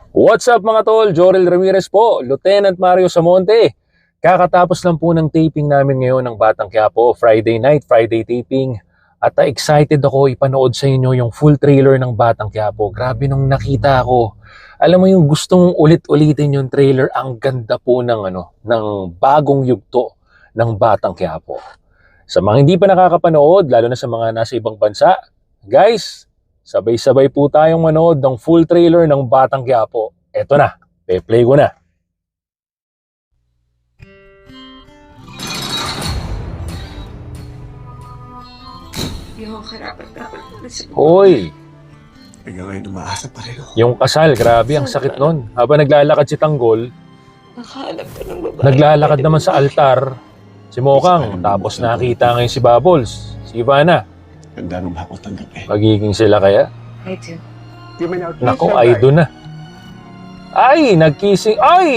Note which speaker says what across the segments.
Speaker 1: What's up mga tol? Jorel Ramirez po, Lieutenant Mario Samonte. Kakatapos lang po ng taping namin ngayon ng Batang Quiapo, Friday night, Friday taping. At excited ako ipanood sa inyo yung full trailer ng Batang Quiapo. Grabe nung nakita ko. Alam mo yung gustong ulit-ulitin yung trailer, ang ganda po ng bagong yugto ng Batang Quiapo. Sa mga hindi pa nakakapanood, lalo na sa mga nasa ibang bansa, guys, sabay-sabay po tayong manood ng full trailer ng Batang Quiapo. Eto na, pe-play ko na.
Speaker 2: Yung karapat-dapat na sa
Speaker 1: Hoy,
Speaker 3: Bigla kayo umaasa pareho.
Speaker 1: yung kasal, grabe, ang sakit nun. Habang naglalakad si Tanggol,
Speaker 2: nakahanap ka ng babae.
Speaker 1: naglalakad naman sa altar si Mokang. Tapos nakita ngayon si Bubbles, si Ivana.
Speaker 3: Ganda nung ako tanggapin.
Speaker 1: Magiging sila kaya?
Speaker 2: I do.
Speaker 1: Nako, ay doon na. Ay,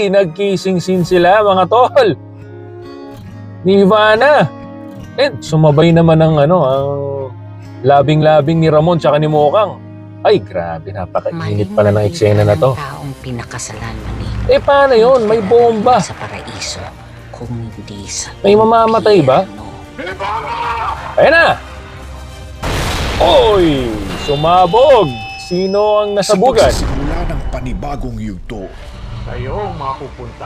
Speaker 1: nagkissing scene sila mga tol. Ni Ivana. Sumabay naman ang ang labing-labing ni Ramon tsaka ni Mokang. Ay, grabe, napakainit pala ng eksena na to.
Speaker 4: Taong pinakasalan ni
Speaker 1: Paano yun? May bomba.
Speaker 4: sa paraiso kung hindi sa
Speaker 1: May mamamatay ba?
Speaker 4: impyerno.
Speaker 1: Ayan na! Oy! Sumabog! Sino ang nasabugan?
Speaker 5: Sa pagsisimula ng panibagong yugto,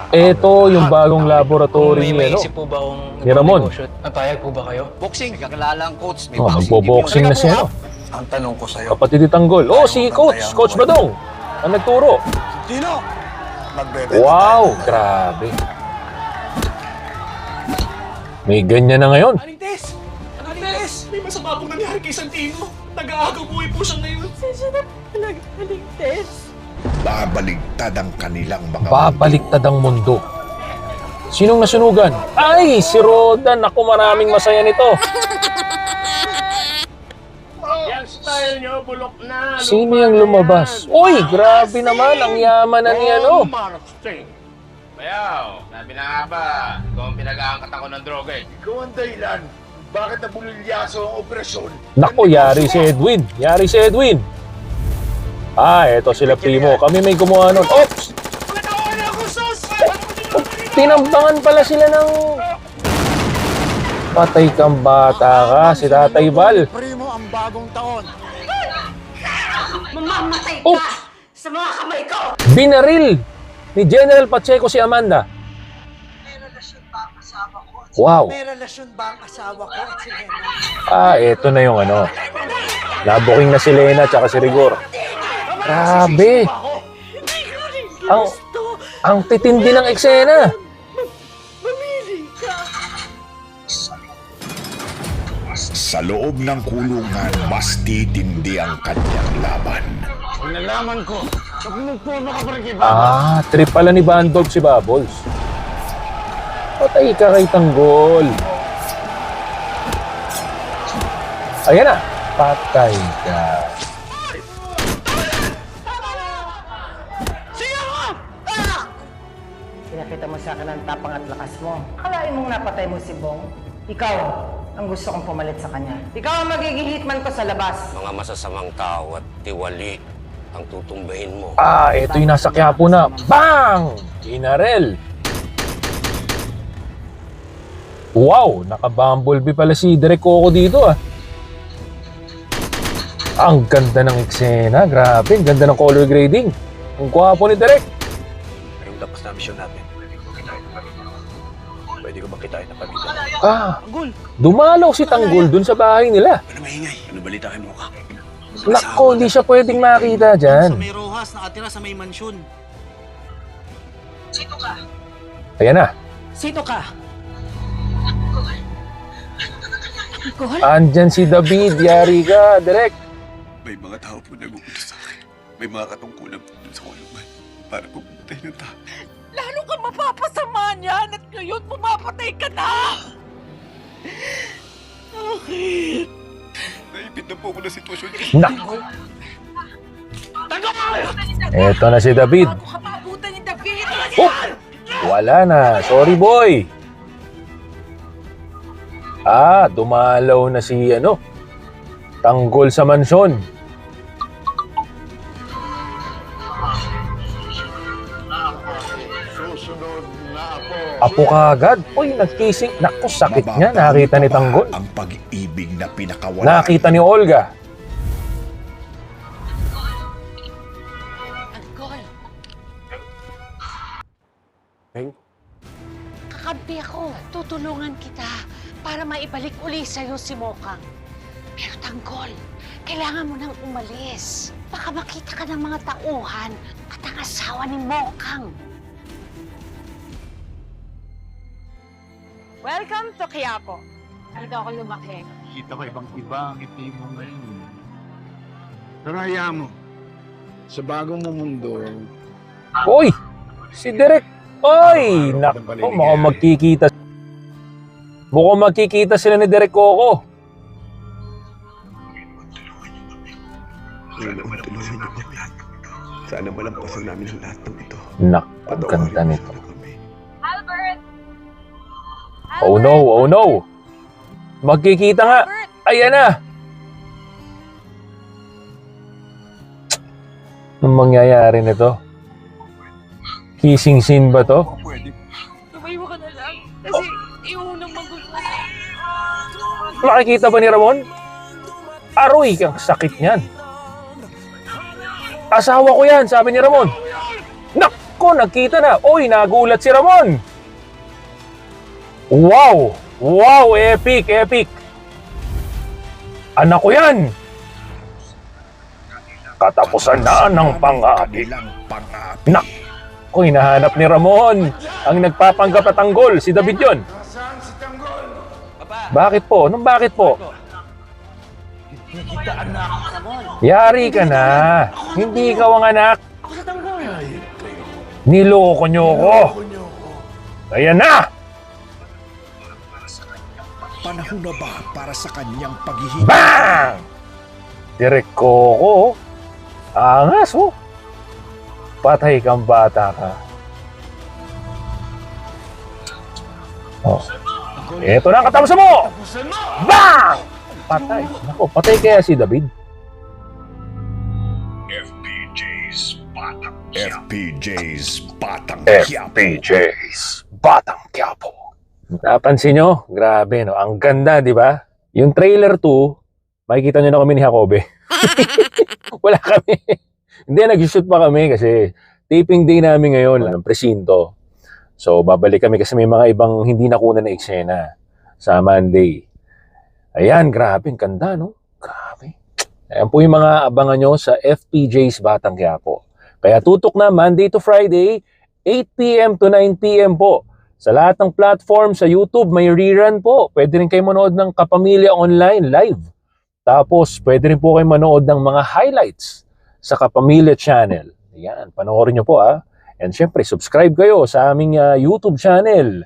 Speaker 1: Ito yung bagong laboratory ni
Speaker 6: po ba kung
Speaker 1: ni Ramon.
Speaker 6: Payag po ba kayo?
Speaker 3: Boxing! Kakilala ang coach. May
Speaker 1: Oh,
Speaker 3: boxing
Speaker 1: magbo-boxing
Speaker 3: team
Speaker 1: na
Speaker 3: yun.
Speaker 1: siya.
Speaker 3: Ang tanong ko sa'yo.
Speaker 1: Kapatid ni Tanggol. Oh, si Coach Badong. Ang nagturo.
Speaker 3: Sino? Magbebenta
Speaker 1: Wow,
Speaker 3: tayo.
Speaker 1: grabe. May ganyan na ngayon.
Speaker 7: Aling Tess! Aling Tess! May masama pong nangyari kay Santino. Nag-aagaw buhay po siya ngayon.
Speaker 2: Aling Tess.
Speaker 5: babaligtad ang kanilang mga
Speaker 1: Babaliktad ang mundo. Sinong nasunugan? Ay, si Rodan. Ako, maraming masaya nito.
Speaker 7: Yang style nyo, bulok na.
Speaker 1: Sino yung lumabas? Uy, grabe naman. Ang yaman na ni
Speaker 8: Bayaw, sabi na nga ba, ikaw ang pinag-aangkat ako ng droga eh.
Speaker 5: Ikaw ang dahilan. Bakit nabulilyaso ang operasyon?
Speaker 1: Nako, yari si Edwin. Yari si Edwin. Eto sila Primo. Kami may gumawa nun. Oops! Tinambangan pala sila ng... Patay kang bata ka, si Tatay Val.
Speaker 3: Primo ang bagong taon.
Speaker 2: Mamamatay ka
Speaker 1: Oops!
Speaker 2: sa mga kamay ko!
Speaker 1: Binaril ni General Pacheco si Amanda.
Speaker 2: May relasyon ba ang asawa ko?
Speaker 1: Wow.
Speaker 2: May relasyon ba ang asawa ko at si Lena?
Speaker 1: Eto na yung nabuking na si Lena at si Rigor. Grabe. Ang titindi ng eksena.
Speaker 2: Mamili ka!
Speaker 5: Sa loob ng kulungan, mas titindi ang kanyang laban.
Speaker 8: Nalaman ko, pag nagpuno ka pa rin kay
Speaker 1: Trip pala ni Bandog si Bubbles. Patay ka kay Tanggol. Ayan na. Patay ka.
Speaker 4: Pinakita mo sa akin ang tapang at lakas mo. Akalain mong napatay mo si Bong? Ikaw ang gusto kong pumalit sa kanya. Ikaw ang magiging hitman ko sa labas.
Speaker 8: Mga masasamang tao at tiwali ang tutumbahin mo.
Speaker 1: Ito yung nasa Quiapo na. Bang! Inarel. Wow, naka-bumblebee pala si Direk Coco dito Ang ganda ng eksena, grabe. Ang ganda ng color grading. Ang gwapo ni Direk.
Speaker 3: Ngayong tapos na mission natin. Pwede ko makitain ang pamilya.
Speaker 1: Dumalaw si Tanggol dun sa bahay nila.
Speaker 3: Ano maingay? Ano balita kay Moka?
Speaker 1: Nako, hindi siya pwedeng makita dyan.
Speaker 7: Sa may Rojas, nakatira sa may mansyon.
Speaker 1: Ayan na.
Speaker 2: Sino ka? Nicole?
Speaker 1: Andyan si David. Yari ka, Direk.
Speaker 3: May mga tao po nag-uutos sa akin. May mga katungkulan po dun sa kulungan. Para pupuntay ng tao.
Speaker 2: Lalo ka mapapasama niyan at ngayon pumapatay ka na! Bakit?
Speaker 3: Naipit na po ako na sitwasyon.
Speaker 1: Nako. Eto na si David.
Speaker 2: Bago ka maabutan ni David!
Speaker 1: Oh! Wala na. Sorry, boy. Dumalaw na si Tanggol sa mansyon. Apo kagad? Uy, nag-kissing. Naku, sakit niya. Nakita ni Tanggol.
Speaker 5: Ang pag-ibig na pinakawalan.
Speaker 1: Nakita ni Olga.
Speaker 2: Tanggol,
Speaker 3: Peng,
Speaker 2: kakampi ako. Tutulungan kita para maibalik uli sa'yo si Mokang. Pero Tanggol, kailangan mo nang umalis. Baka makita ka ng mga tauhan at ang asawa ni Mokang.
Speaker 4: Welcome to Quiapo. Dito ako lumaki.
Speaker 6: Kita ko ibang-iba ang ngiti mo ngayon. Pero hayaan mo, sa bagong mo mundo,
Speaker 1: Uy! Si Direk. Uy! Naku, mukhang magkikita. Mukhang magkikita sila ni Direk Coco.
Speaker 3: Sana matulungan niyo kami. Sana malampasan namin ang lahat ng ito.
Speaker 1: Naku, ang ganda
Speaker 3: Patawarin
Speaker 1: nito.
Speaker 3: niyo na kami.
Speaker 1: Oh no, oh no. Magkikita nga. Ayan na. Anong mangyayari nito? Kissing scene ba to?
Speaker 2: Tumayo ka na lang. Kasi iunang magulo.
Speaker 1: Makikita ba ni Ramon? Aroy, ang sakit niyan. Asawa ko yan, sabi ni Ramon. Nako, nagkita na. Uy, nagulat si Ramon. Wow! Wow! Epic! Epic! Anak ko yan! Katapusan na ng pang-aapi.
Speaker 5: Kanilang pang-aapi.
Speaker 1: Naku, hinahanap ni Ramon. Ang nagpapanggap na Tanggol, si David yon. Bakit po? Anong bakit po? Yari ka na. Hindi ikaw ang anak. Niloko niyo ko. Ayan na!
Speaker 5: Panahon na ba para sa kanyang paghihintay?
Speaker 1: Bang! Direk Coco. Angas, oh. Patay kang bata ka. Oh. Ito na ang katapusan mo! Bang! Patay. Naku, patay kaya si David.
Speaker 5: FPJ's Batang Quiapo.
Speaker 1: FPJ's Batang Quiapo. Napansin nyo? Grabe, no? Ang ganda, di ba? Yung trailer 2, makikita nyo na kami ni Jacobe. Wala kami. Hindi, nag-shoot pa kami kasi taping day namin ngayon ng presinto. So, babalik kami kasi may mga ibang hindi nakuna na eksena sa Monday. Ayan, grabe. Ang ganda, no? Grabe. Ayan po yung mga abangan nyo sa FPJ's Batang Quiapo. Kaya tutok na Monday to Friday, 8 p.m. to 9 p.m. po. Sa lahat ng platform, sa YouTube, may rerun po. Pwede rin kayo manood ng Kapamilya Online live. Tapos, pwede rin po kayo manood ng mga highlights sa Kapamilya Channel. Ayan, panoorin nyo po And syempre, subscribe kayo sa aming YouTube channel.